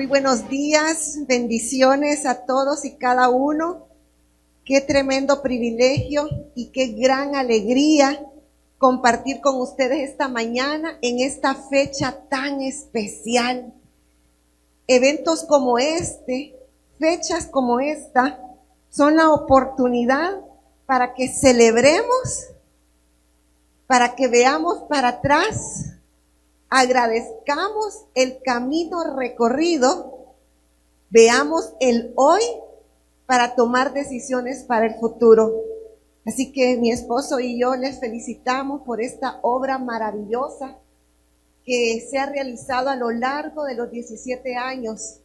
Muy buenos días, bendiciones a todos y cada uno. Qué tremendo privilegio y qué gran alegría compartir con ustedes esta mañana en esta fecha tan especial. Eventos como este, fechas como esta, son la oportunidad para que celebremos, para que veamos para atrás, agradezcamos el camino recorrido, veamos el hoy para tomar decisiones para el futuro. Así que mi esposo y yo les felicitamos por esta obra maravillosa que se ha realizado a lo largo de los 17 años.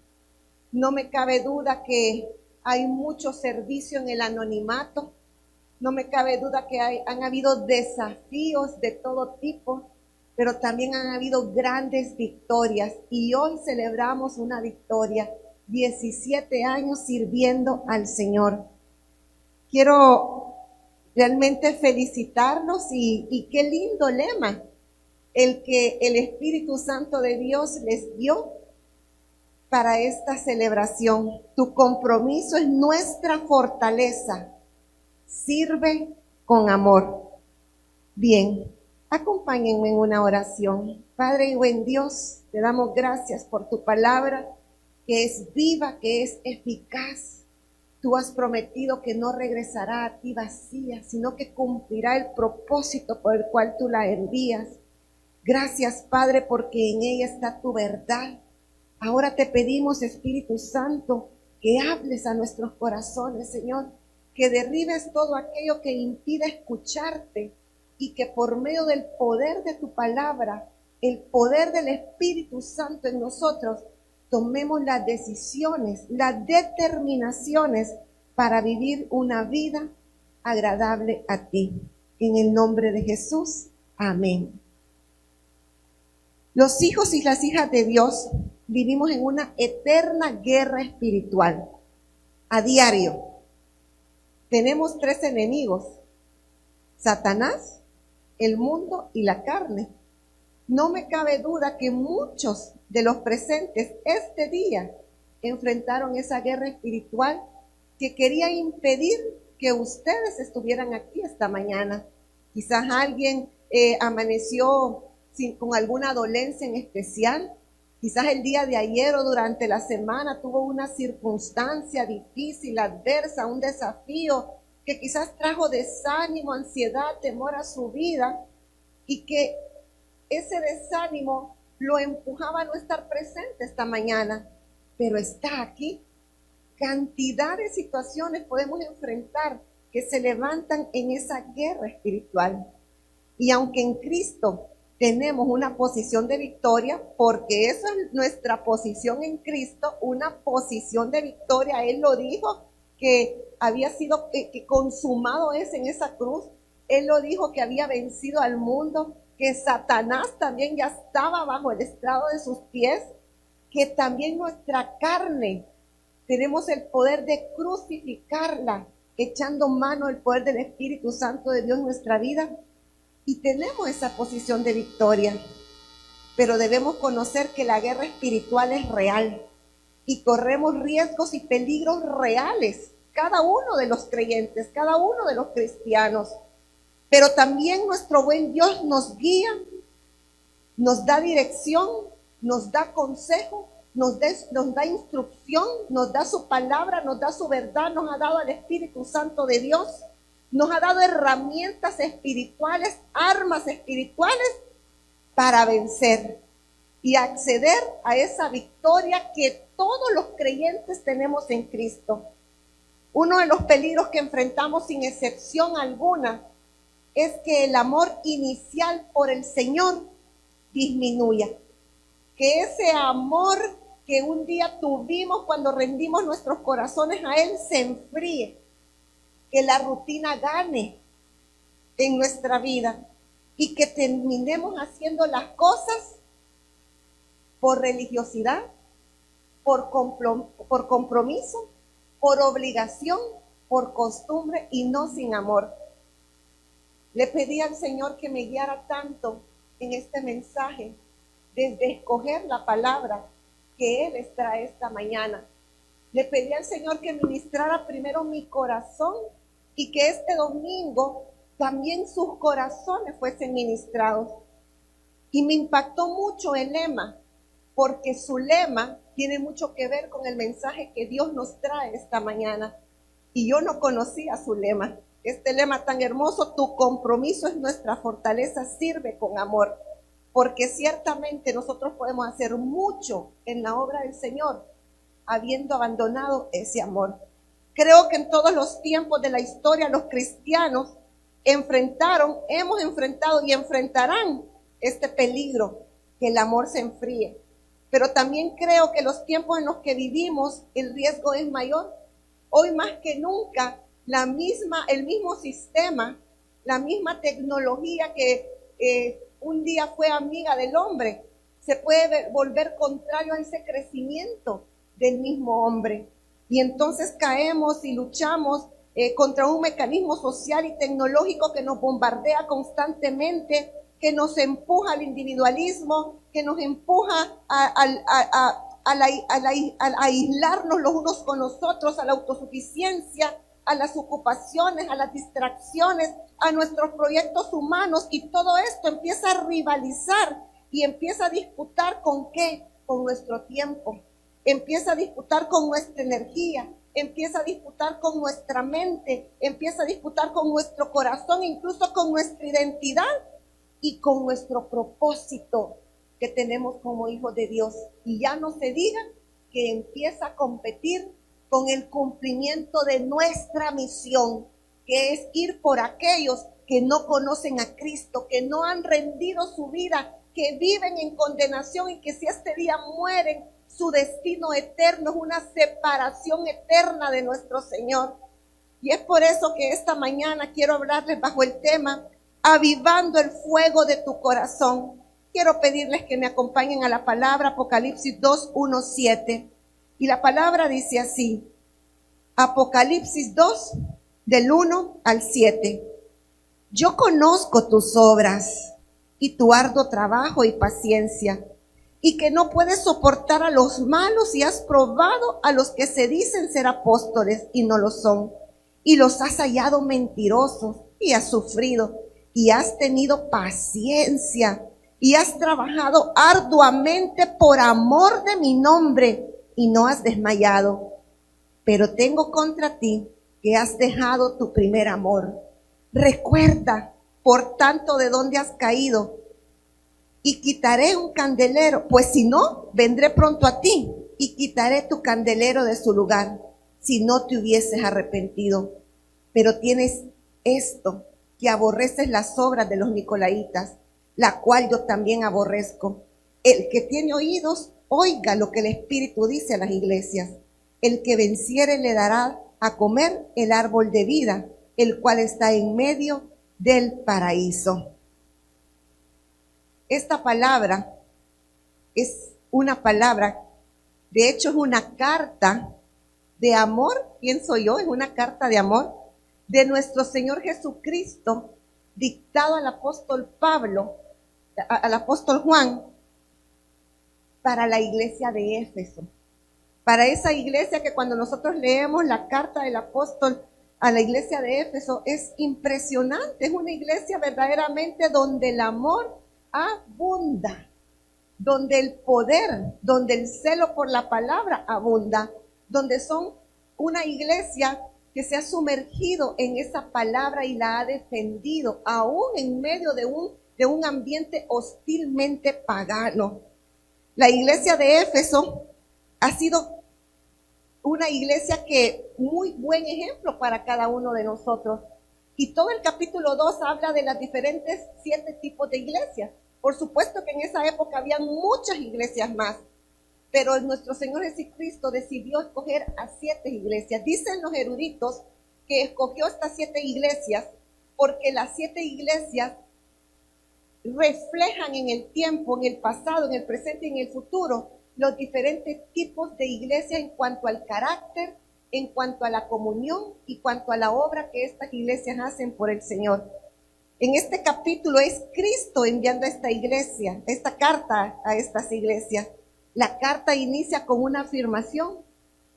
No me cabe duda que hay mucho servicio en el anonimato. No me cabe duda que han habido desafíos de todo tipo, pero también han habido grandes victorias. Y hoy celebramos una victoria, 17 años sirviendo al Señor. Quiero realmente felicitarlos y qué lindo lema el que el Espíritu Santo de Dios les dio para esta celebración. Tu compromiso es nuestra fortaleza. Sirve con amor. Bien, acompáñenme en una oración. Padre y buen Dios, te damos gracias por tu palabra, que es viva, que es eficaz. Tú has prometido que no regresará a ti vacía, sino que cumplirá el propósito por el cual tú la envías. Gracias, Padre, porque en ella está tu verdad. Ahora te pedimos, Espíritu Santo, que hables a nuestros corazones, Señor, que derribes todo aquello que impide escucharte y que por medio del poder de tu palabra, el poder del Espíritu Santo en nosotros, tomemos las decisiones, las determinaciones para vivir una vida agradable a ti. En el nombre de Jesús, amén. Los hijos y las hijas de Dios vivimos en una eterna guerra espiritual. A diario tenemos 3 enemigos: Satanás, el mundo y la carne. No me cabe duda que muchos de los presentes este día enfrentaron esa guerra espiritual que quería impedir que ustedes estuvieran aquí esta mañana. Quizás alguien amaneció con alguna dolencia en especial. Quizás el día de ayer o durante la semana tuvo una circunstancia difícil, adversa, un desafío que quizás trajo desánimo, ansiedad, temor a su vida, y que ese desánimo lo empujaba a no estar presente esta mañana, pero está aquí. Cantidad de situaciones podemos enfrentar que se levantan en esa guerra espiritual. Y aunque en Cristo tenemos una posición de victoria, porque esa es nuestra posición en Cristo, una posición de victoria. Él lo dijo, que había sido, que consumado es en esa cruz. Él lo dijo, que había vencido al mundo, que Satanás también ya estaba bajo el estrado de sus pies, que también nuestra carne tenemos el poder de crucificarla, echando mano al poder del Espíritu Santo de Dios en nuestra vida. Y tenemos esa posición de victoria, pero debemos conocer que la guerra espiritual es real y corremos riesgos y peligros reales, cada uno de los creyentes, cada uno de los cristianos. Pero también nuestro buen Dios nos guía, nos da dirección, nos da consejo, nos da instrucción, nos da su palabra, nos da su verdad, nos ha dado al Espíritu Santo de Dios. Nos ha dado herramientas espirituales, armas espirituales para vencer y acceder a esa victoria que todos los creyentes tenemos en Cristo. Uno de los peligros que enfrentamos sin excepción alguna es que el amor inicial por el Señor disminuya. Que ese amor que un día tuvimos cuando rendimos nuestros corazones a Él se enfríe. Que la rutina gane en nuestra vida y que terminemos haciendo las cosas por religiosidad, por compromiso, por obligación, por costumbre y no sin amor. Le pedí al Señor que me guiara tanto en este mensaje, desde escoger la palabra que Él les trae esta mañana. Le pedí al Señor que ministrara primero mi corazón y que este domingo también sus corazones fuesen ministrados. Y me impactó mucho el lema, porque su lema tiene mucho que ver con el mensaje que Dios nos trae esta mañana. Y yo no conocía su lema. Este lema tan hermoso: tu compromiso es nuestra fortaleza, sirve con amor. Porque ciertamente nosotros podemos hacer mucho en la obra del Señor, habiendo abandonado ese amor. Creo que en todos los tiempos de la historia los cristianos hemos enfrentado y enfrentarán este peligro, que el amor se enfríe. Pero también creo que los tiempos en los que vivimos el riesgo es mayor. Hoy más que nunca el mismo sistema, la misma tecnología que un día fue amiga del hombre, se puede volver contrario a ese crecimiento del mismo hombre. Y entonces caemos y luchamos contra un mecanismo social y tecnológico que nos bombardea constantemente, que nos empuja al individualismo, que nos empuja a aislarnos los unos con los otros, a la autosuficiencia, a las ocupaciones, a las distracciones, a nuestros proyectos humanos, y todo esto empieza a rivalizar y empieza a disputar ¿con qué? Con nuestro tiempo, empieza a disputar con nuestra energía, empieza a disputar con nuestra mente, empieza a disputar con nuestro corazón, incluso con nuestra identidad y con nuestro propósito que tenemos como hijos de Dios. Y ya no se diga que empieza a competir con el cumplimiento de nuestra misión, que es ir por aquellos que no conocen a Cristo, que no han rendido su vida, que viven en condenación y que si este día mueren, su destino eterno es una separación eterna de nuestro Señor. Y es por eso que esta mañana quiero hablarles bajo el tema avivando el fuego de tu corazón. Quiero pedirles que me acompañen a la palabra Apocalipsis 2, 1, 7. Y la palabra dice así, Apocalipsis 2, del 1 al 7. Yo conozco tus obras y tu arduo trabajo y paciencia, y que no puedes soportar a los malos, y has probado a los que se dicen ser apóstoles y no lo son, y los has hallado mentirosos, y has sufrido, y has tenido paciencia, y has trabajado arduamente por amor de mi nombre, y no has desmayado. Pero tengo contra ti que has dejado tu primer amor. Recuerda, por tanto, de dónde has caído, y quitaré un candelero, pues si no, vendré pronto a ti, y quitaré tu candelero de su lugar, si no te hubieses arrepentido. Pero tienes esto, que aborreces las obras de los nicolaítas, la cual yo también aborrezco. El que tiene oídos, oiga lo que el Espíritu dice a las iglesias. El que venciere le dará a comer el árbol de vida, el cual está en medio del paraíso. Esta palabra es una palabra, de hecho es una carta de amor, pienso yo, es una carta de amor de nuestro Señor Jesucristo, dictado al apóstol Pablo, al apóstol Juan, para la iglesia de Éfeso. Para esa iglesia que cuando nosotros leemos la carta del apóstol a la iglesia de Éfeso, es impresionante, es una iglesia verdaderamente donde el amor abunda, donde el poder, donde el celo por la palabra abunda, donde son una iglesia que se ha sumergido en esa palabra y la ha defendido, aún en medio de un ambiente hostilmente pagano. La iglesia de Éfeso ha sido una iglesia que muy buen ejemplo para cada uno de nosotros. Y todo el capítulo 2 habla de las diferentes 7 tipos de iglesias. Por supuesto que en esa época habían muchas iglesias más, pero nuestro Señor Jesucristo decidió escoger a 7 iglesias. Dicen los eruditos que escogió estas 7 iglesias porque las 7 iglesias reflejan en el tiempo, en el pasado, en el presente y en el futuro los diferentes tipos de iglesias en cuanto al carácter, en cuanto a la comunión y cuanto a la obra que estas iglesias hacen por el Señor. En este capítulo es Cristo enviando a esta iglesia, esta carta a estas iglesias. La carta inicia con una afirmación: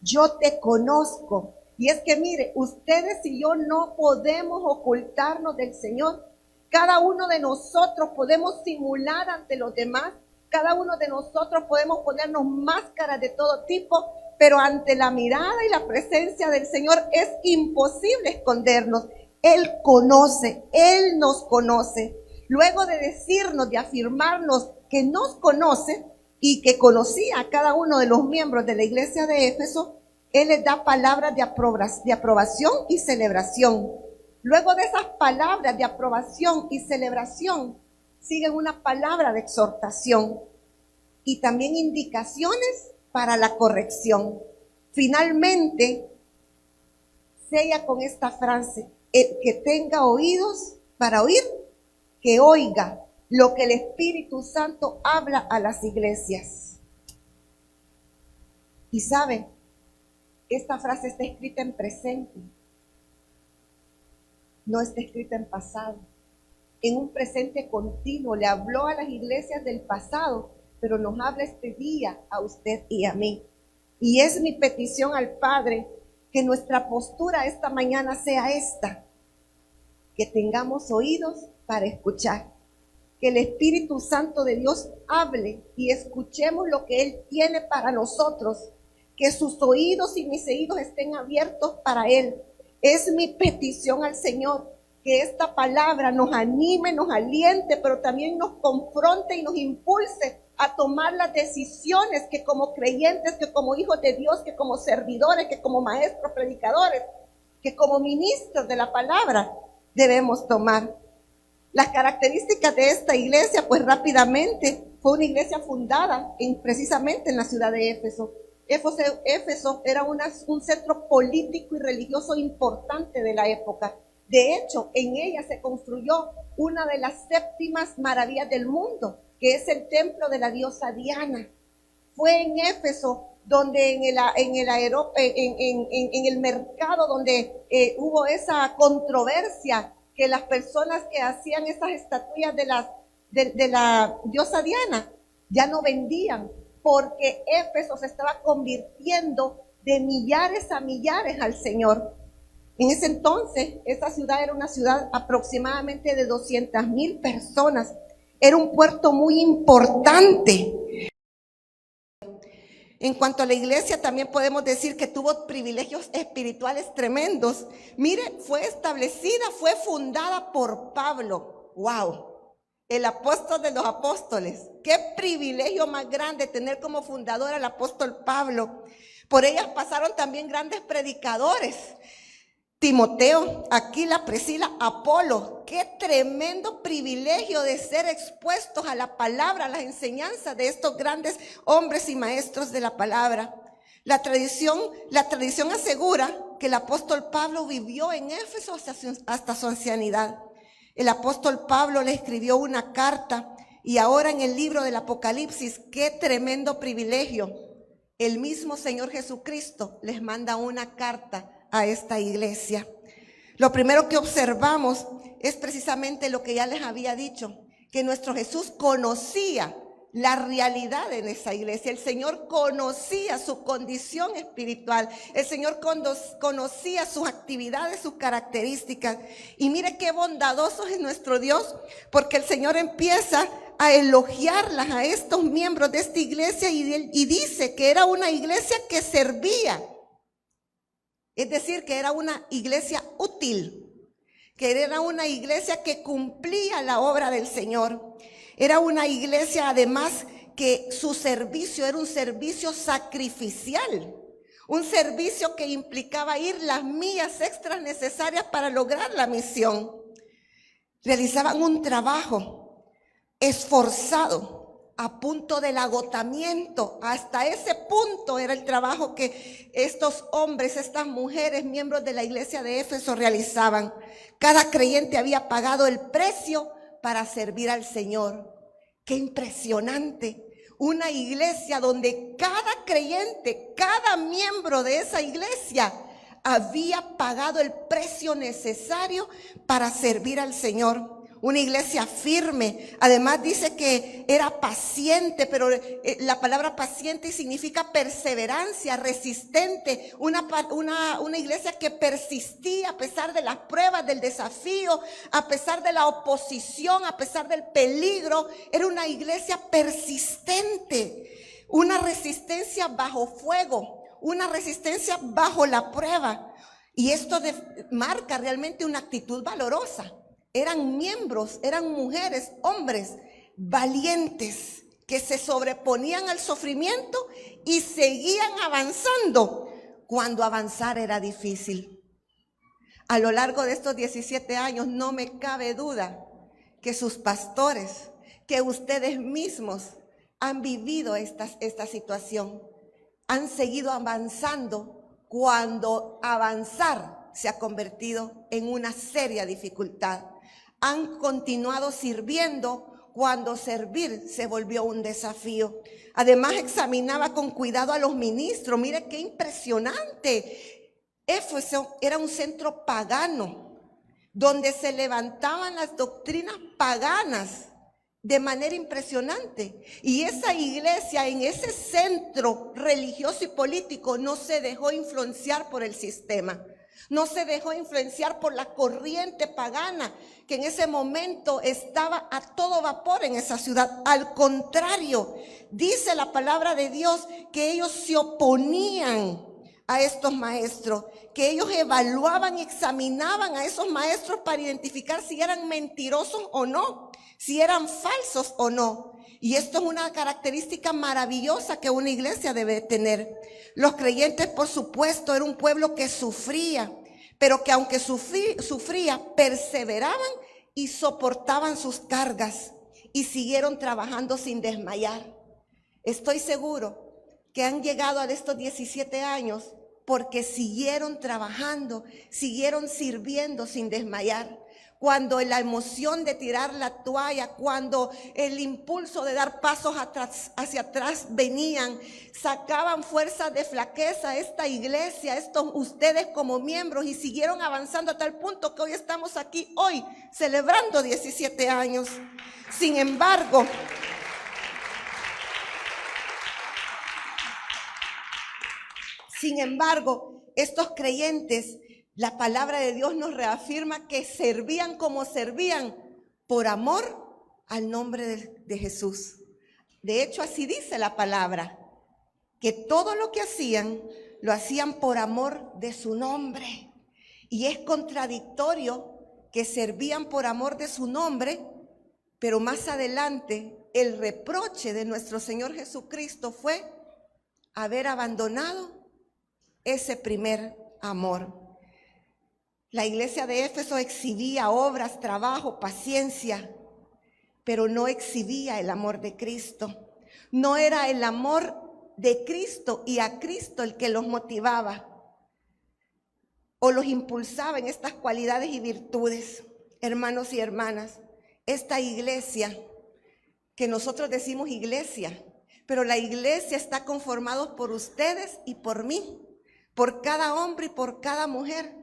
yo te conozco. Y es que mire, ustedes y yo no podemos ocultarnos del Señor. Cada uno de nosotros podemos simular ante los demás. Cada uno de nosotros podemos ponernos máscaras de todo tipo, pero ante la mirada y la presencia del Señor es imposible escondernos. Él conoce, Él nos conoce. Luego de decirnos, de afirmarnos que nos conoce y que conocía a cada uno de los miembros de la iglesia de Éfeso, Él les da palabras de aprobación y celebración. Luego de esas palabras de aprobación y celebración, siguen una palabra de exhortación y también indicaciones para la corrección. Finalmente, sella con esta frase: el que tenga oídos para oír, que oiga lo que el Espíritu Santo habla a las iglesias. Y sabe, esta frase está escrita en presente, no está escrita en pasado. En un presente continuo le habló a las iglesias del pasado, pero nos habla este día a usted y a mí. Y es mi petición al Padre que nuestra postura esta mañana sea esta: que tengamos oídos para escuchar, que el Espíritu Santo de Dios hable y escuchemos lo que Él tiene para nosotros, que sus oídos y mis oídos estén abiertos para Él. Es mi petición al Señor, que esta palabra nos anime, nos aliente, pero también nos confronte y nos impulse a tomar las decisiones que como creyentes, que como hijos de Dios, que como servidores, que como maestros, predicadores, que como ministros de la palabra debemos tomar. Las características de esta iglesia, pues rápidamente, fue una iglesia fundada precisamente en la ciudad de Éfeso. Éfeso era un centro político y religioso importante de la época. De hecho, en ella se construyó una de las 7 maravillas del mundo, que es el templo de la diosa Diana. Fue en Éfeso donde en el mercado donde hubo esa controversia, que las personas que hacían esas estatuillas de la diosa Diana ya no vendían, porque Éfeso se estaba convirtiendo de millares a millares al Señor. En ese entonces, esa ciudad era una ciudad aproximadamente de 200,000 personas. Era un puerto muy importante. En cuanto a la iglesia, también podemos decir que tuvo privilegios espirituales tremendos. Mire, fue establecida, fue fundada por Pablo. ¡Wow! El apóstol de los apóstoles. Qué privilegio más grande tener como fundador al apóstol Pablo. Por ellas pasaron también grandes predicadores: Timoteo, Aquila, Priscila, Apolo. Qué tremendo privilegio de ser expuestos a la palabra, a las enseñanzas de estos grandes hombres y maestros de la palabra. La tradición asegura que el apóstol Pablo vivió en Éfeso hasta su ancianidad. El apóstol Pablo le escribió una carta, y ahora en el libro del Apocalipsis, qué tremendo privilegio. El mismo Señor Jesucristo les manda una carta a esta iglesia. Lo primero que observamos es precisamente lo que ya les había dicho, que nuestro Jesús conocía la realidad en esa iglesia. El Señor conocía su condición espiritual. El Señor conocía sus actividades, sus características. Y mire qué bondadoso es nuestro Dios, porque el Señor empieza a elogiarlas a estos miembros de esta iglesia y dice que era una iglesia que servía. Es decir, que era una iglesia útil, que era una iglesia que cumplía la obra del Señor. Era una iglesia, además, que su servicio era un servicio sacrificial, un servicio que implicaba ir las millas extras necesarias para lograr la misión. Realizaban un trabajo esforzado, a punto del agotamiento. Hasta ese punto era el trabajo que estos hombres, estas mujeres, miembros de la iglesia de Éfeso realizaban. Cada creyente había pagado el precio para servir al Señor. ¡Qué impresionante! Una iglesia donde cada creyente, cada miembro de esa iglesia había pagado el precio necesario para servir al Señor. una iglesia firme. Además dice que era paciente, pero la palabra paciente significa perseverancia, resistente. Una iglesia que persistía a pesar de las pruebas, del desafío, a pesar de la oposición, a pesar del peligro. Era una iglesia persistente, una resistencia bajo fuego, una resistencia bajo la prueba. Y esto marca realmente una actitud valorosa. Eran miembros, eran mujeres, hombres valientes que se sobreponían al sufrimiento y seguían avanzando cuando avanzar era difícil. A lo largo de estos 17 años no me cabe duda que sus pastores, que ustedes mismos han vivido esta situación, han seguido avanzando cuando avanzar se ha convertido en una seria dificultad. Han continuado sirviendo cuando servir se volvió un desafío. Además, examinaba con cuidado a los ministros. Mire qué impresionante. Éfeso era un centro pagano, donde se levantaban las doctrinas paganas de manera impresionante. Y esa iglesia, en ese centro religioso y político, no se dejó influenciar por el sistema. No se dejó influenciar por la corriente pagana que en ese momento estaba a todo vapor en esa ciudad. Al contrario, dice la palabra de Dios que ellos se oponían a estos maestros, que ellos evaluaban y examinaban a esos maestros para identificar si eran mentirosos o no, si eran falsos o no. Y esto es una característica maravillosa que una iglesia debe tener. Los creyentes, por supuesto, era un pueblo que sufría, pero que aunque sufría, perseveraban y soportaban sus cargas y siguieron trabajando sin desmayar. Estoy seguro que han llegado a estos 17 años porque siguieron trabajando, siguieron sirviendo sin desmayar. Cuando la emoción de tirar la toalla, cuando el impulso de dar pasos hacia atrás venían, sacaban fuerzas de flaqueza esta iglesia, ustedes como miembros, y siguieron avanzando a tal punto que hoy estamos aquí, hoy, celebrando 17 años. Sin embargo, estos creyentes, la palabra de Dios nos reafirma que servían como servían por amor al nombre de Jesús. De hecho, así dice la palabra, que todo lo que hacían, lo hacían por amor de su nombre. Y es contradictorio que servían por amor de su nombre, pero más adelante el reproche de nuestro Señor Jesucristo fue haber abandonado ese primer amor. La iglesia de Éfeso exhibía obras, trabajo, paciencia, pero no exhibía el amor de Cristo. No era el amor de Cristo y a Cristo el que los motivaba o los impulsaba en estas cualidades y virtudes. Hermanos y hermanas, esta iglesia, que nosotros decimos iglesia, pero la iglesia está conformada por ustedes y por mí, por cada hombre y por cada mujer.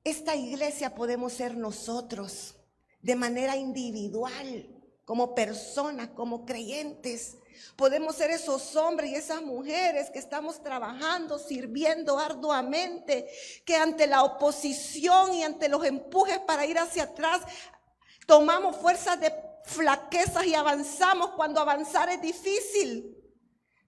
Esta iglesia podemos ser nosotros de manera individual, como personas, como creyentes. Podemos ser esos hombres y esas mujeres que estamos trabajando, sirviendo arduamente, que ante la oposición y ante los empujes para ir hacia atrás, tomamos fuerzas de flaquezas y avanzamos cuando avanzar es difícil.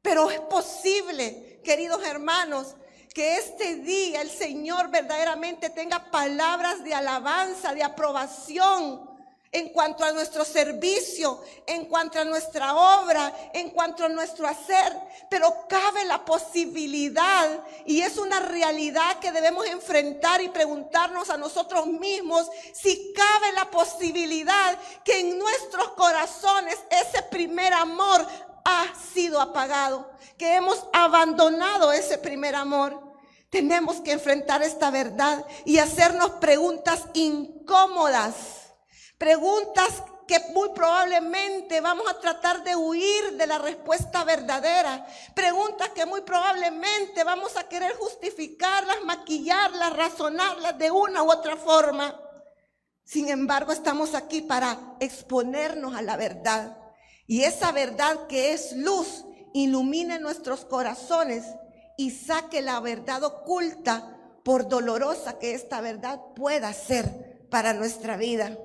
Pero es posible, queridos hermanos, que este día el Señor verdaderamente tenga palabras de alabanza, de aprobación en cuanto a nuestro servicio, en cuanto a nuestra obra, en cuanto a nuestro hacer. Pero cabe la posibilidad, y es una realidad que debemos enfrentar y preguntarnos a nosotros mismos, si cabe la posibilidad que en nuestros corazones ese primer amor ha sido apagado, que hemos abandonado ese primer amor. Tenemos que enfrentar esta verdad y hacernos preguntas incómodas, preguntas que muy probablemente vamos a tratar de huir de la respuesta verdadera, preguntas que muy probablemente vamos a querer justificarlas, maquillarlas, razonarlas de una u otra forma. Sin embargo, estamos aquí para exponernos a la verdad. Y esa verdad que es luz, ilumine nuestros corazones y saque la verdad oculta, por dolorosa que esta verdad pueda ser para nuestra vida.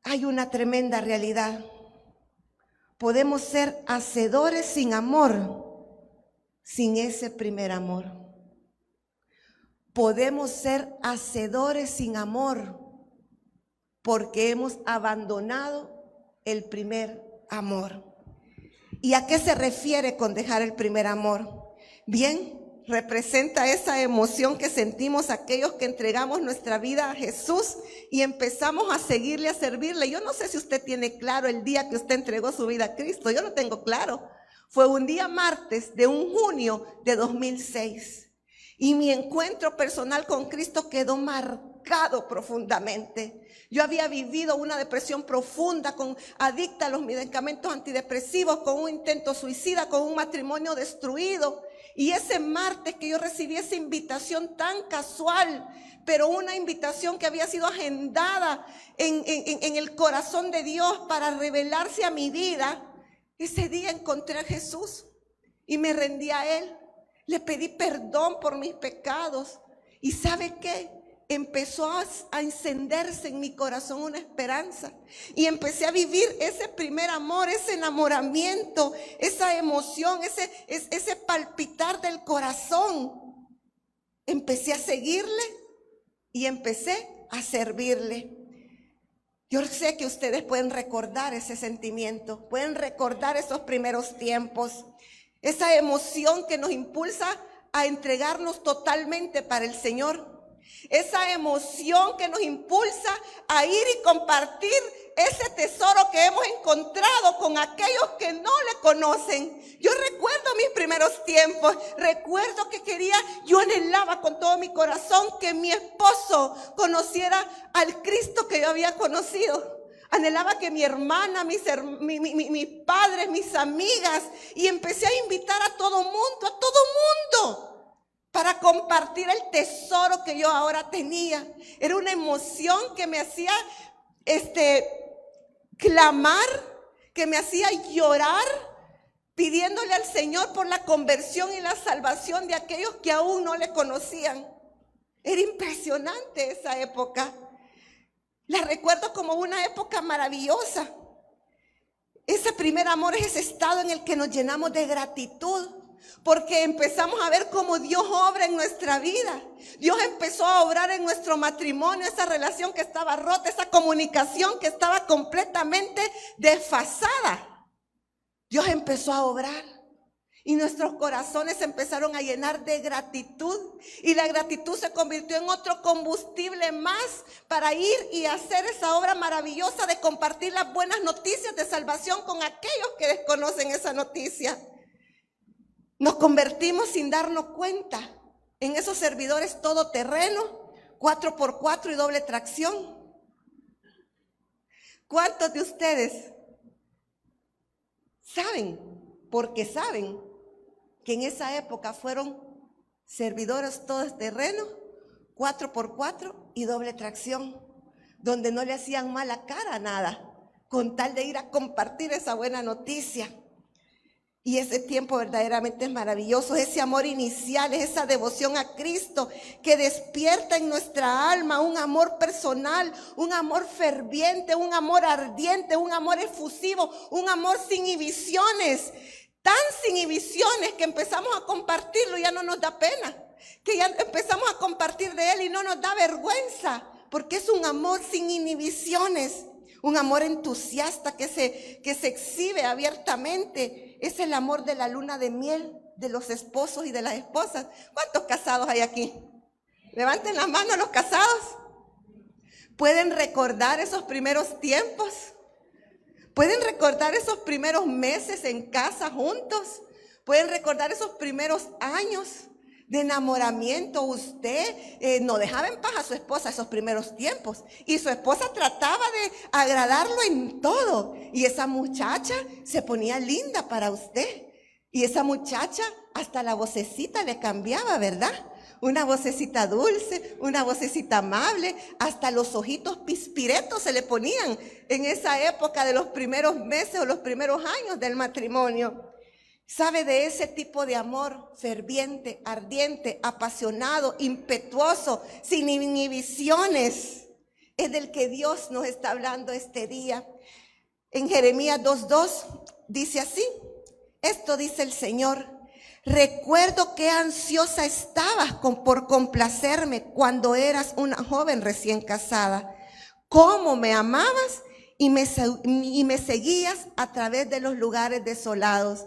Hay una tremenda realidad. Podemos ser hacedores sin amor, sin ese primer amor. Podemos ser hacedores sin amor porque hemos abandonado el primer amor. ¿Y a qué se refiere con dejar el primer amor? Bien, representa esa emoción que sentimos aquellos que entregamos nuestra vida a Jesús y empezamos a seguirle, a servirle. Yo no sé si usted tiene claro el día que usted entregó su vida a Cristo. Yo lo tengo claro. Fue un día martes de un junio de 2006. Y mi encuentro personal con Cristo quedó marcado profundamente. Yo había vivido una depresión profunda, adicta a los medicamentos antidepresivos, con un intento suicida, con un matrimonio destruido. Y ese martes que yo recibí esa invitación tan casual, pero una invitación que había sido agendada en el corazón de Dios para revelarse a mi vida, ese día encontré a Jesús y me rendí a Él. Le pedí perdón por mis pecados. ¿Y sabe qué? Empezó a encenderse en mi corazón una esperanza. Y empecé a vivir ese primer amor, ese enamoramiento, esa emoción, ese palpitar del corazón. Empecé a seguirle y empecé a servirle. Yo sé que ustedes pueden recordar ese sentimiento, pueden recordar esos primeros tiempos. Esa emoción que nos impulsa a entregarnos totalmente para el Señor. Esa emoción que nos impulsa a ir y compartir ese tesoro que hemos encontrado con aquellos que no le conocen. Yo recuerdo mis primeros tiempos. Recuerdo que yo anhelaba con todo mi corazón que mi esposo conociera al Cristo que yo había conocido. Anhelaba que mi hermana, mis padres, mis amigas, y empecé a invitar a todo mundo, para compartir el tesoro que yo ahora tenía. Era una emoción que me hacía clamar, que me hacía llorar, pidiéndole al Señor por la conversión y la salvación de aquellos que aún no le conocían. Era impresionante esa época. La recuerdo como una época maravillosa. Ese primer amor es ese estado en el que nos llenamos de gratitud, porque empezamos a ver cómo Dios obra en nuestra vida. Dios empezó a obrar en nuestro matrimonio, esa relación que estaba rota, esa comunicación que estaba completamente desfasada. Dios empezó a obrar. Y nuestros corazones se empezaron a llenar de gratitud. Y la gratitud se convirtió en otro combustible más para ir y hacer esa obra maravillosa de compartir las buenas noticias de salvación con aquellos que desconocen esa noticia. Nos convertimos sin darnos cuenta en esos servidores todoterreno, 4x4 y doble tracción. ¿Cuántos de ustedes saben, porque saben, que en esa época fueron servidores todoterreno, 4x4 y doble tracción, donde no le hacían mala cara a nada, con tal de ir a compartir esa buena noticia? Y ese tiempo verdaderamente es maravilloso. Ese amor inicial es esa devoción a Cristo que despierta en nuestra alma un amor personal, un amor ferviente, un amor ardiente, un amor efusivo, un amor sin inhibiciones. Tan sin inhibiciones que empezamos a compartirlo y ya no nos da pena, que ya empezamos a compartir de él y no nos da vergüenza, porque es un amor sin inhibiciones, un amor entusiasta que se exhibe abiertamente. Es el amor de la luna de miel de los esposos y de las esposas. ¿Cuántos casados hay aquí? Levanten la mano los casados. ¿Pueden recordar esos primeros tiempos? ¿Pueden recordar esos primeros meses en casa juntos? ¿Pueden recordar esos primeros años de enamoramiento? Usted no dejaba en paz a su esposa esos primeros tiempos. Y su esposa trataba de agradarlo en todo. Y esa muchacha se ponía linda para usted. Y esa muchacha hasta la vocecita le cambiaba, ¿verdad? Una vocecita dulce, una vocecita amable, hasta los ojitos pispiretos se le ponían en esa época de los primeros meses o los primeros años del matrimonio. ¿Sabe de ese tipo de amor ferviente, ardiente, apasionado, impetuoso, sin inhibiciones? Es del que Dios nos está hablando este día. En Jeremías 2:2 dice así: esto dice el Señor: recuerdo qué ansiosa estabas por complacerme cuando eras una joven recién casada. Cómo me amabas y me seguías a través de los lugares desolados.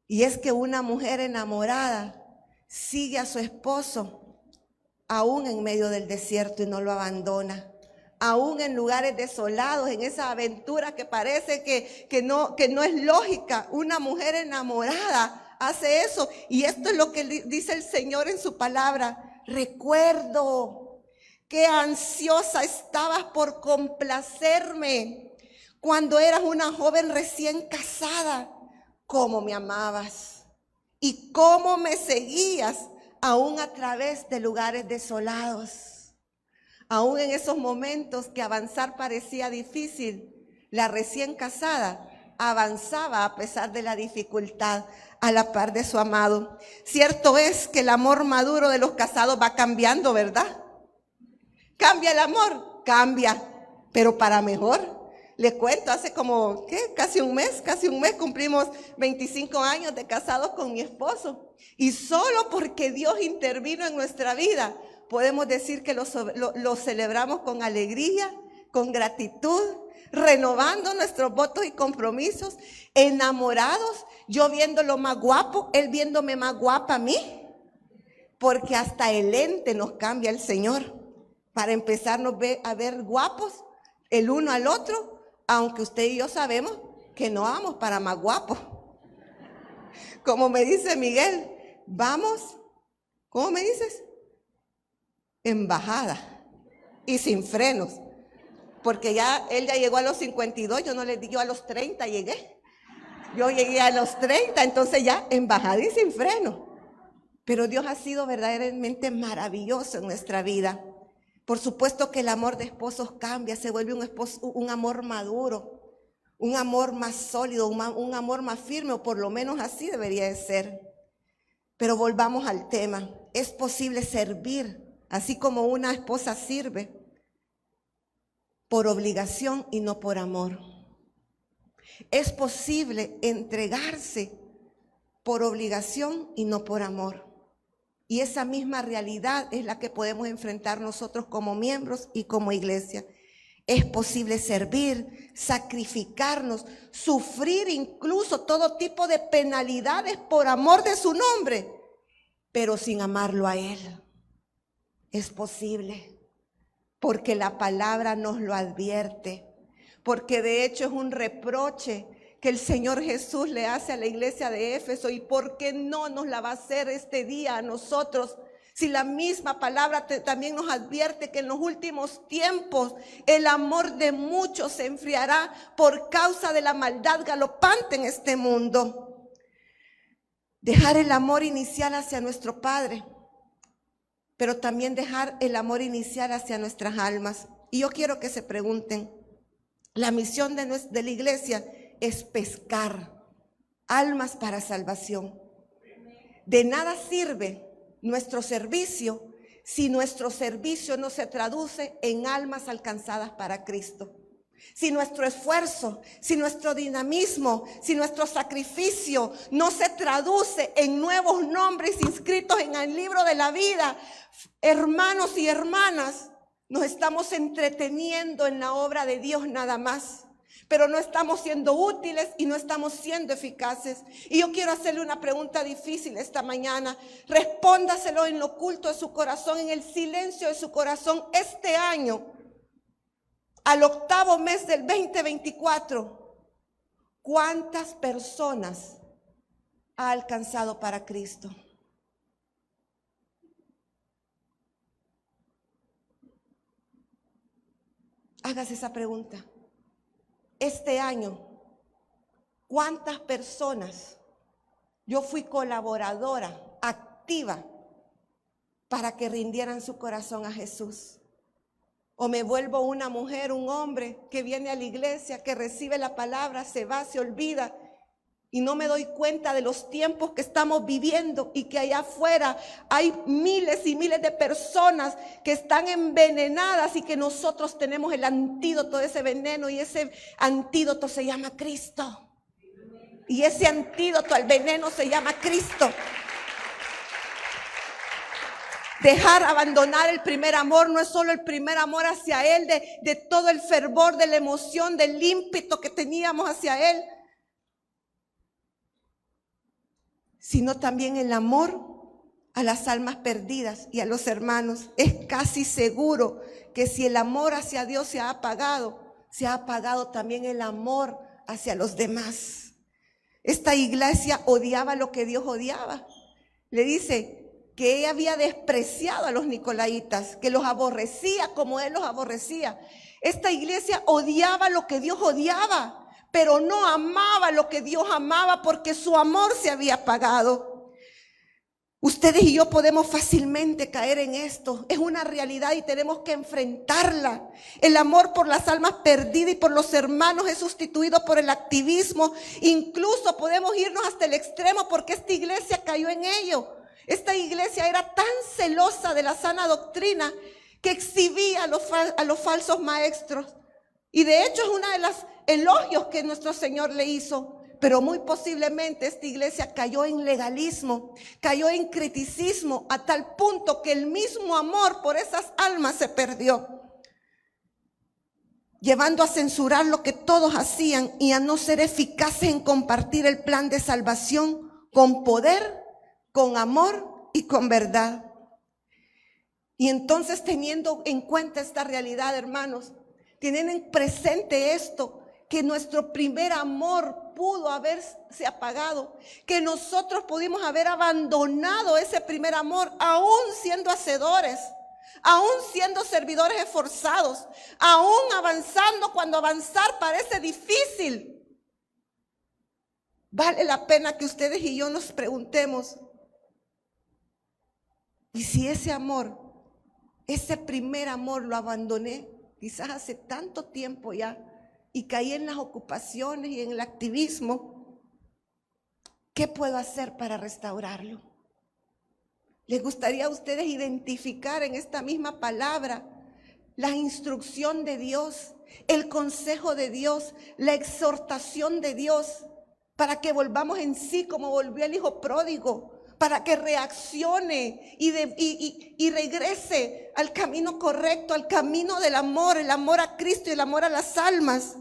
Y es que una mujer enamorada sigue a su esposo aún en medio del desierto y no lo abandona. Aún en lugares desolados, en esa aventura que parece que no es lógica. Una mujer enamorada hace eso. Y esto es lo que dice el Señor en su palabra: recuerdo qué ansiosa estabas por complacerme cuando eras una joven recién casada. Cómo me amabas y cómo me seguías aún a través de lugares desolados. Aún en esos momentos que avanzar parecía difícil, la recién casada avanzaba a pesar de la dificultad, a la par de su amado. Cierto es que el amor maduro de los casados va cambiando, ¿verdad? ¿Cambia el amor? Cambia, pero para mejor. Les cuento, hace como, casi un mes cumplimos 25 años de casados con mi esposo. Y solo porque Dios intervino en nuestra vida, podemos decir que lo celebramos con alegría, con gratitud, renovando nuestros votos y compromisos, enamorados, yo viéndolo más guapo, él viéndome más guapa a mí, porque hasta el lente nos cambia el Señor, para empezarnos a ver guapos el uno al otro, aunque usted y yo sabemos que no vamos para más guapos. Como me dice Miguel, vamos, ¿cómo me dices? En bajada y sin frenos, porque él ya llegó a los 52, yo no le digo, yo a los 30 llegué. Yo llegué a los 30, entonces ya en bajada y sin freno. Pero Dios ha sido verdaderamente maravilloso en nuestra vida. Por supuesto que el amor de esposos cambia, se vuelve un amor maduro, un amor más sólido, un amor más firme, o por lo menos así debería de ser. Pero volvamos al tema. Es posible servir, así como una esposa sirve, por obligación y no por amor. Es posible entregarse por obligación y no por amor. Y esa misma realidad es la que podemos enfrentar nosotros como miembros y como iglesia. Es posible servir, sacrificarnos, sufrir incluso todo tipo de penalidades por amor de su nombre, pero sin amarlo a Él. Es posible, porque la palabra nos lo advierte, porque de hecho es un reproche que el Señor Jesús le hace a la iglesia de Éfeso. ¿Y por qué no nos la va a hacer este día a nosotros? Si la misma palabra también nos advierte que en los últimos tiempos el amor de muchos se enfriará por causa de la maldad galopante en este mundo. Dejar el amor inicial hacia nuestro Padre, pero también dejar el amor inicial hacia nuestras almas. Y yo quiero que se pregunten, la misión de la iglesia es pescar almas para salvación. De nada sirve nuestro servicio si nuestro servicio no se traduce en almas alcanzadas para Cristo. Si nuestro esfuerzo, si nuestro dinamismo, si nuestro sacrificio no se traduce en nuevos nombres inscritos en el libro de la vida, hermanos y hermanas, nos estamos entreteniendo en la obra de Dios nada más, pero no estamos siendo útiles y no estamos siendo eficaces. Y yo quiero hacerle una pregunta difícil esta mañana. Respóndaselo en lo oculto de su corazón, en el silencio de su corazón. Este año, al 8º mes del 2024, ¿cuántas personas ha alcanzado para Cristo? Hágase esa pregunta. Este año, ¿cuántas personas? Yo fui colaboradora activa para que rindieran su corazón a Jesús. O me vuelvo una mujer, un hombre que viene a la iglesia, que recibe la palabra, se va, se olvida, y no me doy cuenta de los tiempos que estamos viviendo y que allá afuera hay miles y miles de personas que están envenenadas y que nosotros tenemos el antídoto de ese veneno, y ese antídoto se llama Cristo. Y ese antídoto al veneno se llama Cristo. Dejar, abandonar el primer amor no es solo el primer amor hacia Él, de todo el fervor, de la emoción, del ímpetu que teníamos hacia Él, sino también el amor a las almas perdidas y a los hermanos. Es casi seguro que si el amor hacia Dios se ha apagado también el amor hacia los demás. Esta iglesia odiaba lo que Dios odiaba. Le dice que ella había despreciado a los nicolaitas, que los aborrecía como Él los aborrecía. Esta iglesia odiaba lo que Dios odiaba, pero no amaba lo que Dios amaba, porque su amor se había apagado. Ustedes y yo podemos fácilmente caer en esto. Es una realidad y tenemos que enfrentarla. El amor por las almas perdidas y por los hermanos es sustituido por el activismo. Incluso podemos irnos hasta el extremo, porque esta iglesia cayó en ello. Esta iglesia era tan celosa de la sana doctrina que exhibía a los falsos maestros. Y de hecho es una de las elogios que nuestro Señor le hizo. Pero muy posiblemente esta iglesia cayó en legalismo, cayó en criticismo, a tal punto que el mismo amor por esas almas se perdió, llevando a censurar lo que todos hacían y a no ser eficaces en compartir el plan de salvación con poder, con amor y con verdad. Y entonces, teniendo en cuenta esta realidad, hermanos, tienen en presente esto, que nuestro primer amor pudo haberse apagado, que nosotros pudimos haber abandonado ese primer amor, aún siendo hacedores, aún siendo servidores esforzados, aún avanzando cuando avanzar parece difícil. Vale la pena que ustedes y yo nos preguntemos, ¿y si ese amor, ese primer amor lo abandoné quizás hace tanto tiempo ya y caí en las ocupaciones y en el activismo? ¿Qué puedo hacer para restaurarlo? ¿Les gustaría a ustedes identificar en esta misma palabra la instrucción de Dios, el consejo de Dios, la exhortación de Dios, para que volvamos en sí como volvió el hijo pródigo? Para que reaccione y regrese al camino correcto, al camino del amor, el amor a Cristo y el amor a las almas.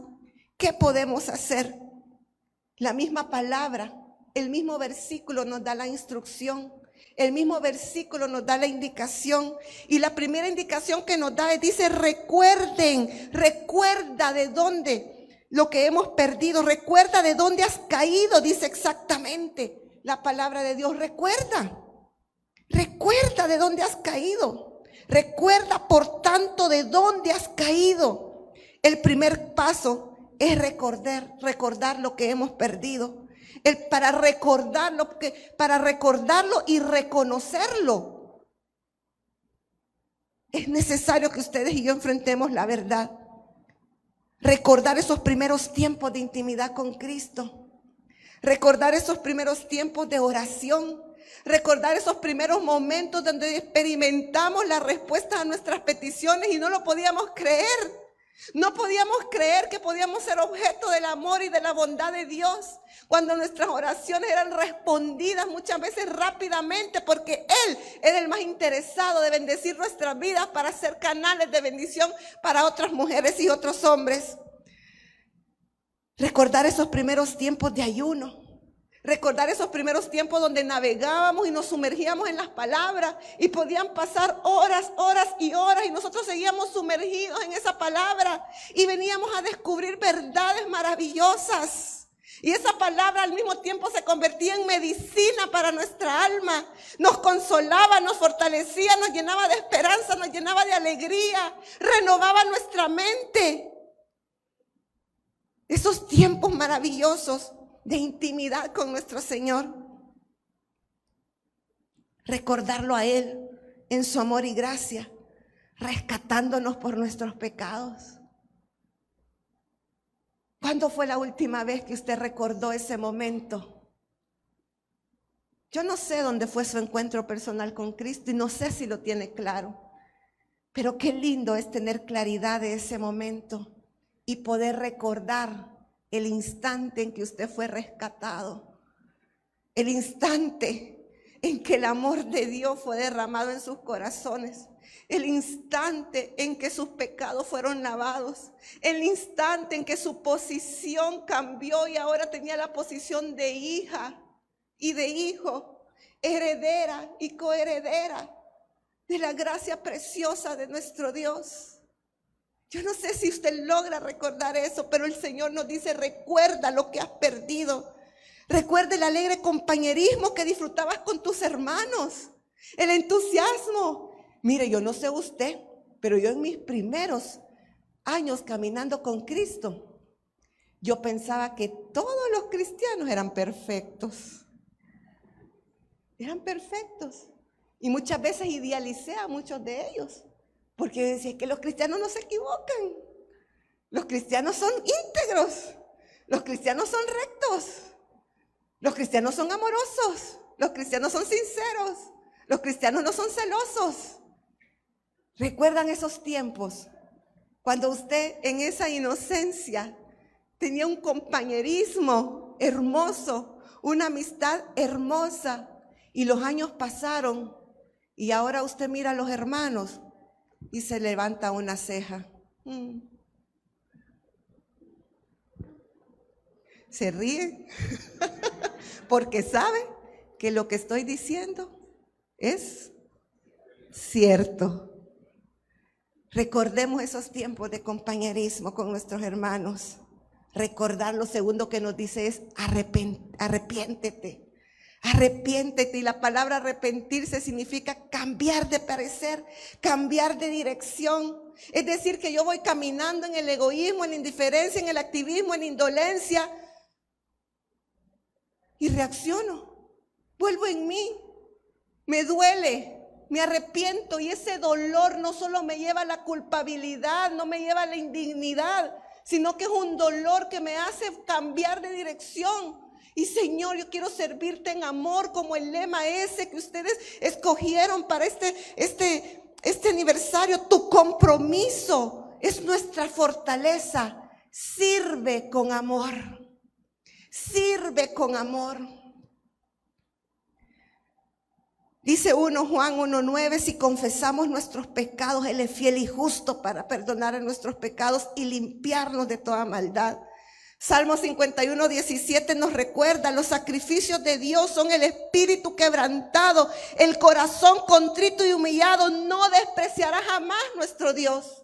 ¿Qué podemos hacer? La misma palabra, el mismo versículo nos da la instrucción, el mismo versículo nos da la indicación. Y la primera indicación que nos da dice: recuerden, recuerda de dónde lo que hemos perdido, recuerda de dónde has caído, dice exactamente la palabra de Dios. Recuerda de dónde has caído. Recuerda, por tanto, de dónde has caído. El primer paso es recordar lo que hemos perdido. Para recordarlo y reconocerlo, es necesario que ustedes y yo enfrentemos la verdad. Recordar esos primeros tiempos de intimidad con Cristo. Recordar esos primeros tiempos de oración. Recordar esos primeros momentos donde experimentamos la respuesta a nuestras peticiones y no lo podíamos creer. No podíamos creer que podíamos ser objeto del amor y de la bondad de Dios, cuando nuestras oraciones eran respondidas muchas veces rápidamente, porque Él era el más interesado de bendecir nuestras vidas para ser canales de bendición para otras mujeres y otros hombres. Recordar esos primeros tiempos de ayuno. Recordar esos primeros tiempos donde navegábamos y nos sumergíamos en las palabras y podían pasar horas y horas y nosotros seguíamos sumergidos en esa palabra y veníamos a descubrir verdades maravillosas. Y esa palabra al mismo tiempo se convertía en medicina para nuestra alma. Nos consolaba, nos fortalecía, nos llenaba de esperanza, nos llenaba de alegría, renovaba nuestra mente. Esos tiempos maravillosos de intimidad con nuestro Señor. Recordarlo a Él en su amor y gracia, rescatándonos por nuestros pecados. ¿Cuándo fue la última vez que usted recordó ese momento? Yo no sé dónde fue su encuentro personal con Cristo y no sé si lo tiene claro, pero qué lindo es tener claridad de ese momento y poder recordar el instante en que usted fue rescatado, el instante en que el amor de Dios fue derramado en sus corazones, el instante en que sus pecados fueron lavados, el instante en que su posición cambió y ahora tenía la posición de hija y de hijo, heredera y coheredera de la gracia preciosa de nuestro Dios. Yo no sé si usted logra recordar eso, pero el Señor nos dice: recuerda lo que has perdido. Recuerda el alegre compañerismo que disfrutabas con tus hermanos, el entusiasmo. Mire, yo no sé usted, pero yo en mis primeros años caminando con Cristo, yo pensaba que todos los cristianos eran perfectos. Eran perfectos. Y muchas veces idealicé a muchos de ellos, porque decía que los cristianos no se equivocan. Los cristianos son íntegros. Los cristianos son rectos. Los cristianos son amorosos. Los cristianos son sinceros. Los cristianos no son celosos. ¿Recuerdan esos tiempos cuando usted en esa inocencia tenía un compañerismo hermoso, una amistad hermosa, y los años pasaron y ahora usted mira a los hermanos y se levanta una ceja? Se ríe porque sabe que lo que estoy diciendo es cierto. Recordemos esos tiempos de compañerismo con nuestros hermanos. Recordar, lo segundo que nos dice es arrepiéntete. Arrepiéntete, y la palabra arrepentirse significa cambiar de parecer, cambiar de dirección. Es decir, que yo voy caminando en el egoísmo, en la indiferencia, en el activismo, en la indolencia, y reacciono, vuelvo en mí, me duele, me arrepiento, y ese dolor no solo me lleva a la culpabilidad, no me lleva a la indignidad, sino que es un dolor que me hace cambiar de dirección. Y Señor, yo quiero servirte en amor, como el lema ese que ustedes escogieron para este aniversario. Tu compromiso es nuestra fortaleza. Sirve con amor. Sirve con amor. Dice Juan 1:9, si confesamos nuestros pecados, Él es fiel y justo para perdonar nuestros pecados y limpiarnos de toda maldad. Salmo 51:17 nos recuerda: los sacrificios de Dios son el espíritu quebrantado, el corazón contrito y humillado no despreciará jamás nuestro Dios.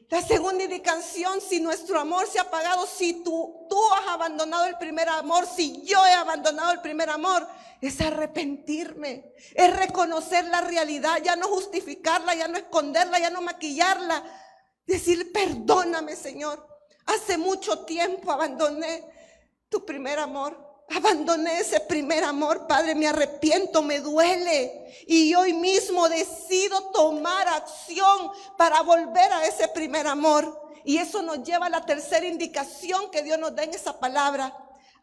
La segunda indicación: si nuestro amor se ha apagado, si tú has abandonado el primer amor, si yo he abandonado el primer amor, es arrepentirme, es reconocer la realidad, ya no justificarla, ya no esconderla, ya no maquillarla, decir: perdóname, Señor, hace mucho tiempo abandoné tu primer amor. Abandoné ese primer amor, Padre, me arrepiento, me duele, y hoy mismo decido tomar acción para volver a ese primer amor. Y eso nos lleva a la tercera indicación que Dios nos da en esa palabra: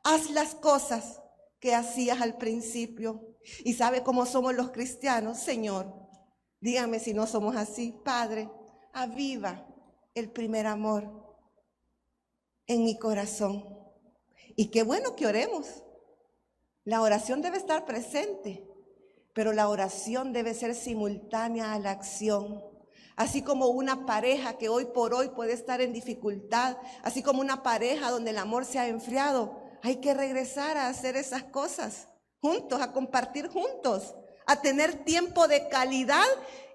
haz las cosas que hacías al principio. ¿Y sabe cómo somos los cristianos? Señor, dígame si no somos así. Padre, aviva el primer amor en mi corazón. Y qué bueno que oremos. La oración debe estar presente, pero la oración debe ser simultánea a la acción. Así como una pareja que hoy por hoy puede estar en dificultad, así como una pareja donde el amor se ha enfriado, hay que regresar a hacer esas cosas juntos, a compartir juntos, a tener tiempo de calidad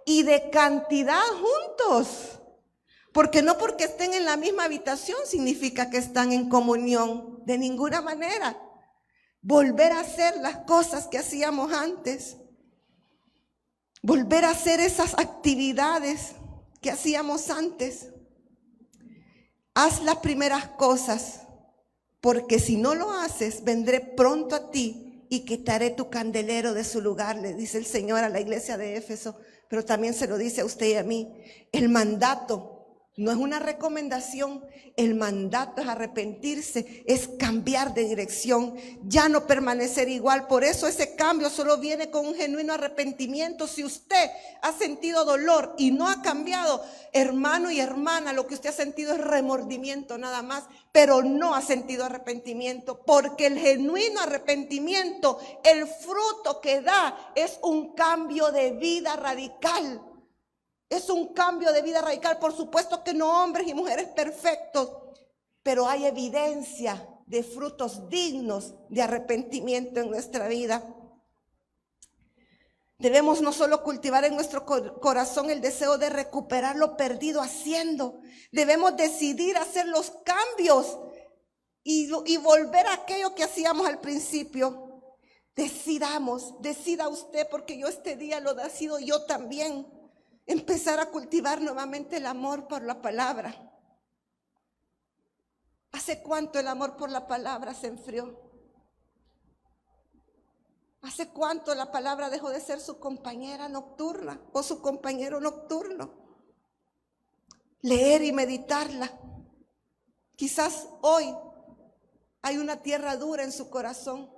y de cantidad juntos. Porque no porque estén en la misma habitación significa que están en comunión, de ninguna manera. Volver a hacer las cosas que hacíamos antes. Volver a hacer esas actividades que hacíamos antes. Haz las primeras cosas, porque si no lo haces, vendré pronto a ti y quitaré tu candelero de su lugar, le dice el Señor a la iglesia de Éfeso, pero también se lo dice a usted y a mí. El mandato no es una recomendación, el mandato es arrepentirse, es cambiar de dirección, ya no permanecer igual. Por eso ese cambio solo viene con un genuino arrepentimiento. Si usted ha sentido dolor y no ha cambiado, hermano y hermana, lo que usted ha sentido es remordimiento nada más, pero no ha sentido arrepentimiento, porque el genuino arrepentimiento, el fruto que da es un cambio de vida radical. Es un cambio de vida radical. Por supuesto que no hombres y mujeres perfectos, pero hay evidencia de frutos dignos de arrepentimiento en nuestra vida. Debemos no solo cultivar en nuestro corazón el deseo de recuperar lo perdido haciendo, debemos decidir hacer los cambios y volver a aquello que hacíamos al principio. Decida usted, porque yo este día lo decido yo también. Empezar a cultivar nuevamente el amor por la palabra. ¿Hace cuánto el amor por la palabra se enfrió? ¿Hace cuánto la palabra dejó de ser su compañera nocturna o su compañero nocturno? Leer y meditarla. Quizás hoy hay una tierra dura en su corazón.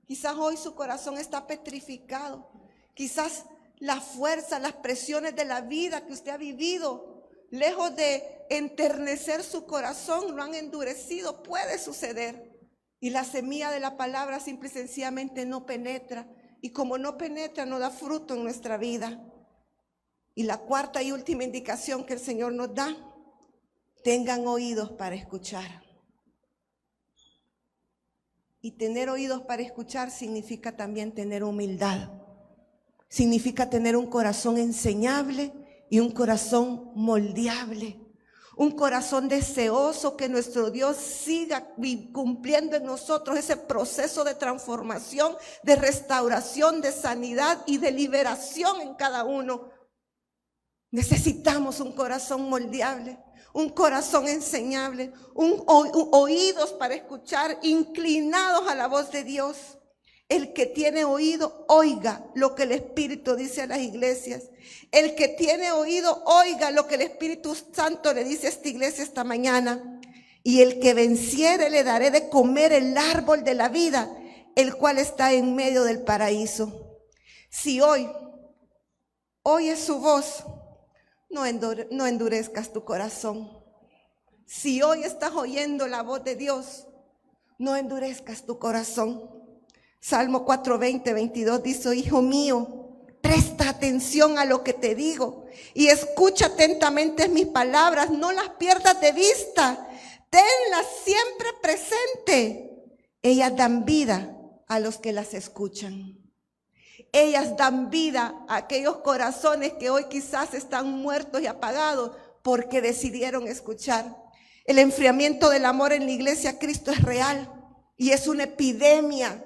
Quizás hoy su corazón está petrificado. Quizás la fuerza, las presiones de la vida que usted ha vivido, lejos de enternecer su corazón, lo han endurecido. Puede suceder. Y la semilla de la palabra simple y sencillamente no penetra. Y como no penetra, no da fruto en nuestra vida. Y la cuarta y última indicación que el Señor nos da: tengan oídos para escuchar. Y tener oídos para escuchar significa también tener humildad. Significa tener un corazón enseñable y un corazón moldeable. Un corazón deseoso que nuestro Dios siga cumpliendo en nosotros ese proceso de transformación, de restauración, de sanidad y de liberación en cada uno. Necesitamos un corazón moldeable, un corazón enseñable, oídos para escuchar, inclinados a la voz de Dios. El que tiene oído, oiga lo que el Espíritu dice a las iglesias. El que tiene oído, oiga lo que el Espíritu Santo le dice a esta iglesia esta mañana. Y el que venciere, le daré de comer el árbol de la vida, el cual está en medio del paraíso. Si hoy oyes su voz, no endurezcas tu corazón. Si hoy estás oyendo la voz de Dios, no endurezcas tu corazón. Salmo 4:20, 22 dice: hijo mío, presta atención a lo que te digo y escucha atentamente mis palabras, no las pierdas de vista, tenlas siempre presente. Ellas dan vida a los que las escuchan. Ellas dan vida a aquellos corazones que hoy quizás están muertos y apagados porque decidieron escuchar. El enfriamiento del amor en la iglesia Cristo es real y es una epidemia.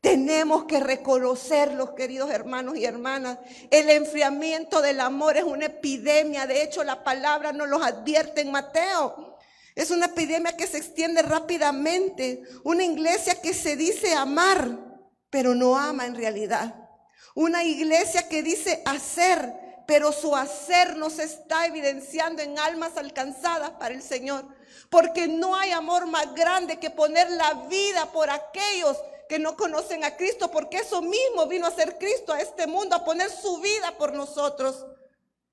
Tenemos que reconocerlo, queridos hermanos y hermanas. El enfriamiento del amor es una epidemia. De hecho, la palabra nos lo advierte en Mateo. Es una epidemia que se extiende rápidamente. Una iglesia que se dice amar, pero no ama en realidad. Una iglesia que dice hacer, pero su hacer no se está evidenciando en almas alcanzadas para el Señor. Porque no hay amor más grande que poner la vida por aquellos que no conocen a Cristo, porque eso mismo vino a hacer Cristo a este mundo, a poner su vida por nosotros.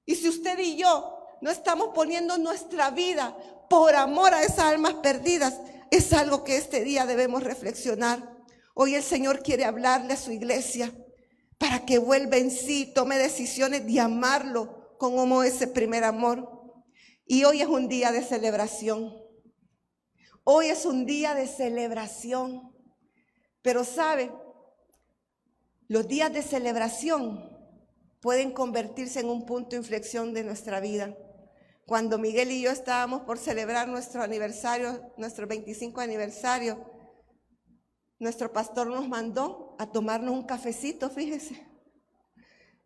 Y si usted y yo no estamos poniendo nuestra vida por amor a esas almas perdidas, es algo que este día debemos reflexionar. Hoy el Señor quiere hablarle a su iglesia para que vuelva en sí, tome decisiones de amarlo como ese primer amor. Y hoy es un día de celebración. Hoy es un día de celebración. Pero sabe, los días de celebración pueden convertirse en un punto de inflexión de nuestra vida. Cuando Miguel y yo estábamos por celebrar nuestro aniversario, nuestro 25 aniversario, nuestro pastor nos mandó a tomarnos un cafecito, fíjese.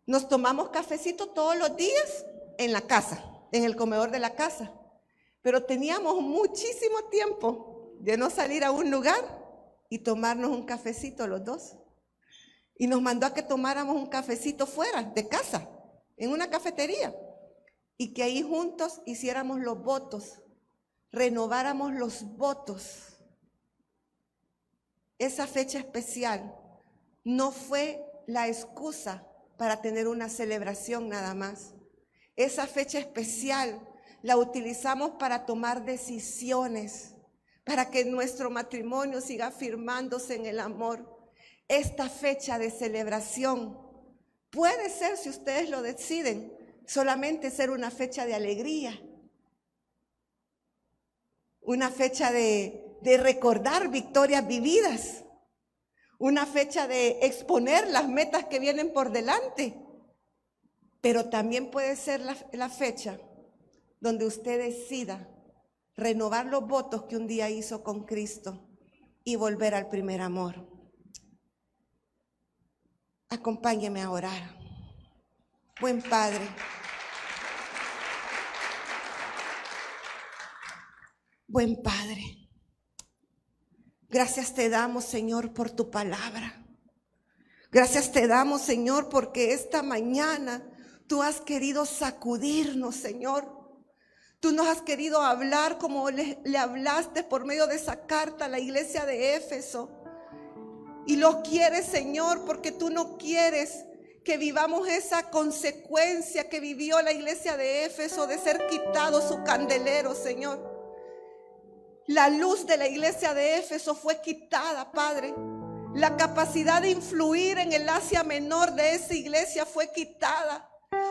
Nos tomamos cafecito todos los días en la casa, en el comedor de la casa. Pero teníamos muchísimo tiempo de no salir a un lugar y tomarnos un cafecito los dos. y nos mandó a que tomáramos un cafecito fuera de casa, en una cafetería, y que ahí juntos hiciéramos los votos, renováramos los votos. Esa fecha especial no fue la excusa para tener una celebración nada más. Esa fecha especial la utilizamos para tomar decisiones, para que nuestro matrimonio siga afirmándose en el amor. Esta fecha de celebración puede ser, si ustedes lo deciden, solamente ser una fecha de alegría, una fecha de recordar victorias vividas, una fecha de exponer las metas que vienen por delante, pero también puede ser la fecha donde usted decida renovar los votos que un día hizo con Cristo y volver al primer amor. Acompáñeme a orar. Buen Padre, buen Padre, gracias te damos, Señor, por tu palabra. Gracias te damos, Señor, porque esta mañana tú has querido sacudirnos, Señor. Tú nos has querido hablar como le hablaste por medio de esa carta a la iglesia de Éfeso. Y lo quieres, Señor, porque tú no quieres que vivamos esa consecuencia que vivió la iglesia de Éfeso de ser quitado su candelero, Señor. La luz de la iglesia de Éfeso fue quitada, Padre. La capacidad de influir en el Asia Menor de esa iglesia fue quitada.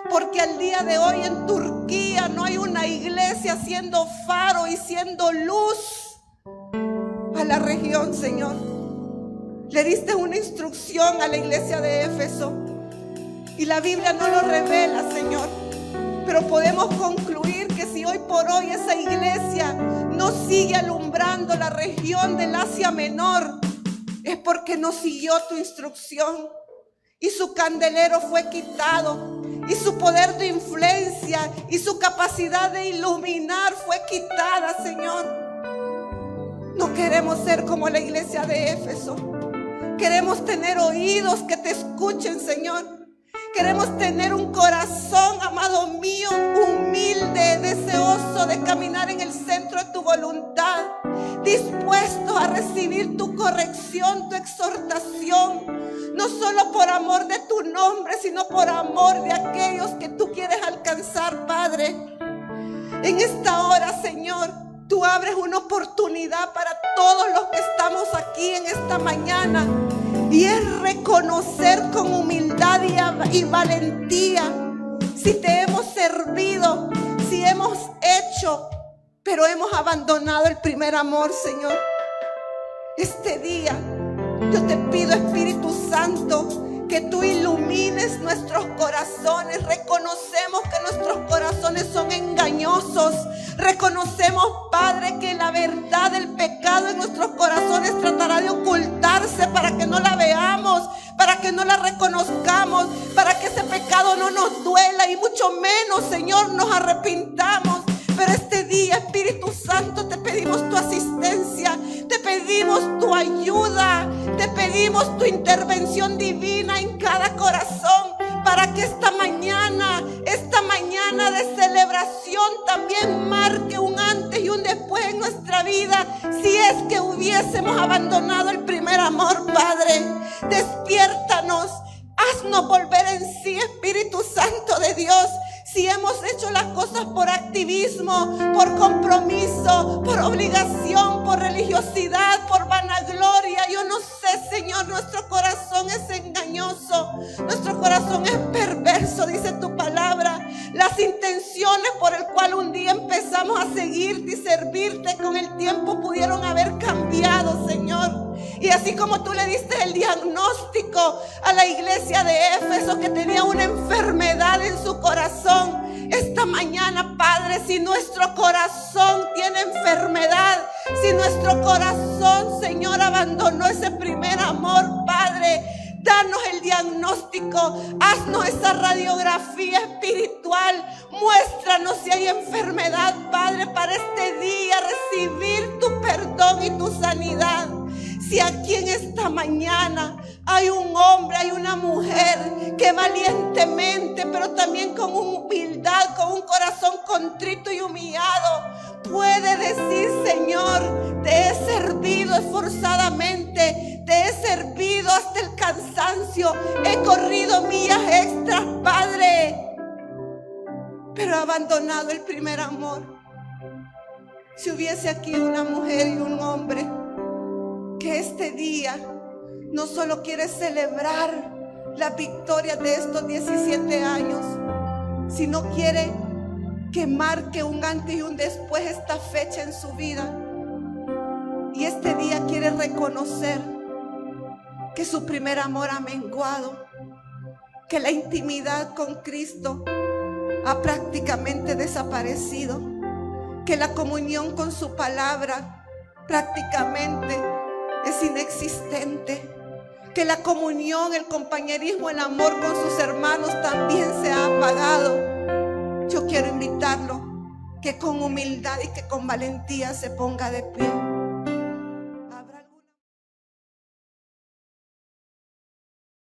Porque al día de hoy en Turquía no hay una iglesia siendo faro y siendo luz a la región, Señor. Le diste una instrucción a la iglesia de Éfeso y la Biblia no lo revela, Señor. Pero podemos concluir que si hoy por hoy esa iglesia no sigue alumbrando la región del Asia Menor, es porque no siguió tu instrucción y su candelero fue quitado. Y su poder de influencia y su capacidad de iluminar fue quitada, Señor. No queremos ser como la iglesia de Éfeso. Queremos tener oídos que te escuchen, Señor. Queremos tener un corazón, amado mío, humilde, deseoso de caminar en el centro de tu voluntad, dispuesto a recibir tu corrección, tu exhortación. No solo por amor de tu nombre, sino por amor de aquellos que tú quieres alcanzar, Padre. En esta hora, Señor, tú abres una oportunidad para todos los que estamos aquí en esta mañana. Y es reconocer con humildad y valentía si te hemos servido, si hemos hecho, pero hemos abandonado el primer amor, Señor. Este día yo te pido, Espíritu Santo, que tú ilumines nuestros corazones. Reconocemos que nuestros corazones son engañosos. Reconocemos, Padre, que la verdad del pecado en nuestros corazones tratará de ocultarse para que no la veamos, para que no la reconozcamos, para que ese pecado no nos duela y mucho menos, Señor, nos arrepintamos. Pero este día, Espíritu Santo, te pedimos tu asistencia, te pedimos tu ayuda, te pedimos tu intervención divina en cada corazón, para que esta mañana de celebración también marque un antes y un después en nuestra vida, si es que hubiésemos abandonado el primer amor, Padre. Despiértanos, haznos volver en sí, Espíritu Santo de Dios. Si hemos hecho las cosas por activismo, por compromiso, por obligación, por religiosidad, por vanagloria, yo no sé, Señor, nuestro corazón es engañoso, nuestro corazón es perverso, dice tu palabra. Las intenciones por el cual un día empezamos a seguirte y servirte con el tiempo pudieron haber cambiado, Señor. Y así como tú le diste el diagnóstico a la iglesia de Éfeso que tenía una enfermedad en su corazón, esta mañana, Padre, si nuestro corazón tiene enfermedad, si nuestro corazón, Señor, abandonó ese primer amor, Padre, danos el diagnóstico, haznos esa radiografía espiritual, muéstranos si hay enfermedad, Padre, para este día recibir tu perdón y tu sanidad. Si aquí en esta mañana Hay un hombre, hay una mujer que valientemente, pero también con humildad, con un corazón contrito y humillado, puede decir: Señor, te he servido esforzadamente, te he servido hasta el cansancio, he corrido millas extras, Padre, pero he abandonado el primer amor. Si hubiese aquí una mujer y un hombre que este día no solo quiere celebrar la victoria de estos 17 años, sino quiere que marque un antes y un después esta fecha en su vida. Y este día quiere reconocer que su primer amor ha menguado, que la intimidad con Cristo ha prácticamente desaparecido, que la comunión con su palabra prácticamente es inexistente, que la comunión, el compañerismo, el amor con sus hermanos también se ha apagado. Yo quiero invitarlo que con humildad y que con valentía se ponga de pie.